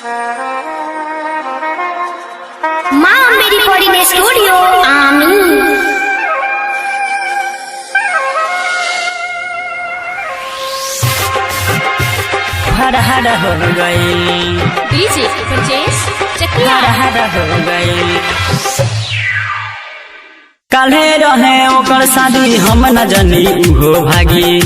माँ Ambe recording studio आमीन। हरा हरा हो गई डीजे परचेस चकिया हरा हरा हो गई। काल्हे रहे ओकर शादी हम न जनी उहो भागी।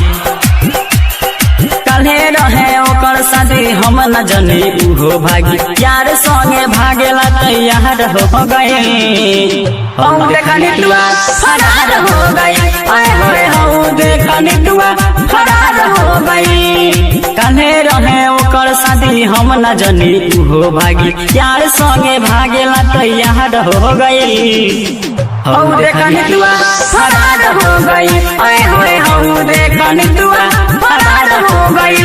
काल्हे रहे ओकर शादी हम न जनी उहो भागी। यार संगे भागेला तैयार हो गई। हम देखनी दुआ फरार हो गई। आए होए हम देखनी दुआ फरार हो गई। काल्हे रहे ओकर शादी हम न जनी उहो भागी। यार संगे भागेला तैयार हो गई। हम देखनी दुआ फरार हो गई। आए होए हम देखनी दुआ फरार हो गई।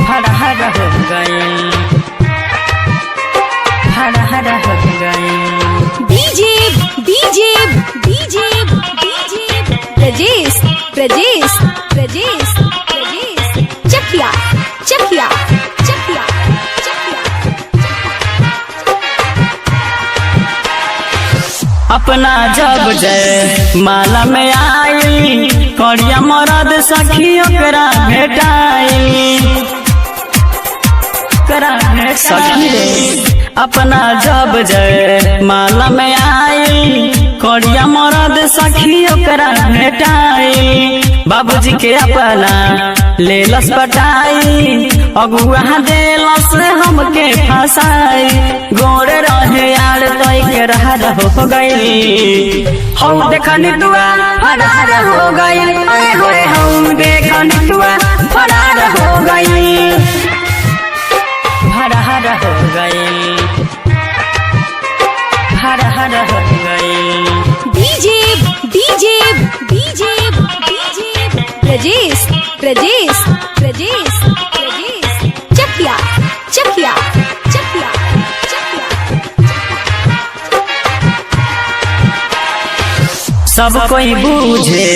फरार हो गई। फरार हो गई। DJ DJ DJ DJ Prajesh Prajesh Prajesh Prajesh Chakia Chakia Chakia Chakia. अपना जब जय माला में आई। करिया मरद सखी ओकरा भेटाई। सखी रे अपना जब जय माला में आई। करिया मरद सखी ओकरा भेटाई। बाबूजी के अपना लेलस पटाई। अगुआ देलस हमके फसाई। गोरे रहे यार तोय के रहर हो गई। हम देखनी दुआ फरार हो गई। आए होए हम देखनी दुआ फरार हो गई। फरार हो गई। फरार हो गई। DJ DJ DJ DJ Prajesh Prajesh Prajesh Prajesh Chakia Chakia Chakia Chakia. सब कोई बूझे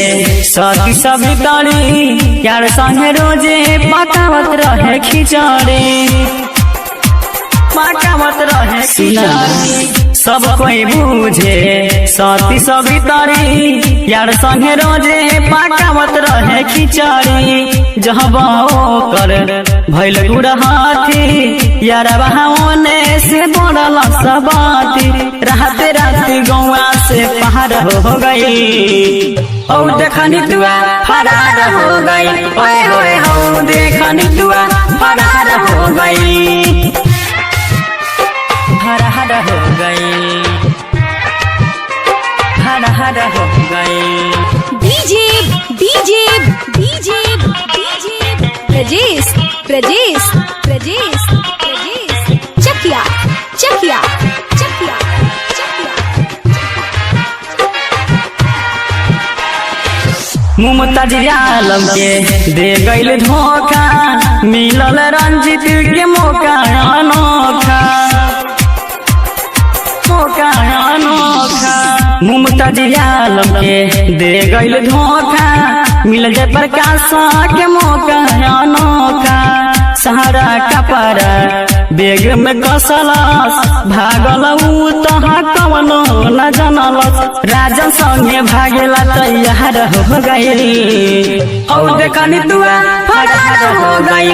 सती सभी करी। यार संगे रोजे पकावत रहे खिचड़ी। पकावत रहे खिचड़ी। सब कोई बूझे सती सभी करी। यार संगे रोजे पकावत रहे खिचड़ी। जहाँ कर भैल गुड़ हाथी। यार बहाने से बोरल सबाती। राते राते गौआ से पहाड़ हो गई। और देखनी दुआ फरार हो गई। ओए होए हम देखनी दुआ फरार हो गई। फरार हो गई। फरार हो गई। DJ DJ DJ DJ Prajesh Prajesh Prajesh Prajesh Chakia Chakia Chakia Chakia. Mumtaz Alam के दे गईल धोखा। मिलल रंजित के मौका अनोखा। मौका अनोखा। मुमताज आलम के दे गईल धोखा। मिल जाए प्रकाश के मौका अनोखा। सहारा कपड़ा बेग में कसलस। भागल ऊ तहाँ कवनो न जानलस। राजन संगे भागेला तैयार हो गई। और देखनी दुआ फरार हो गई।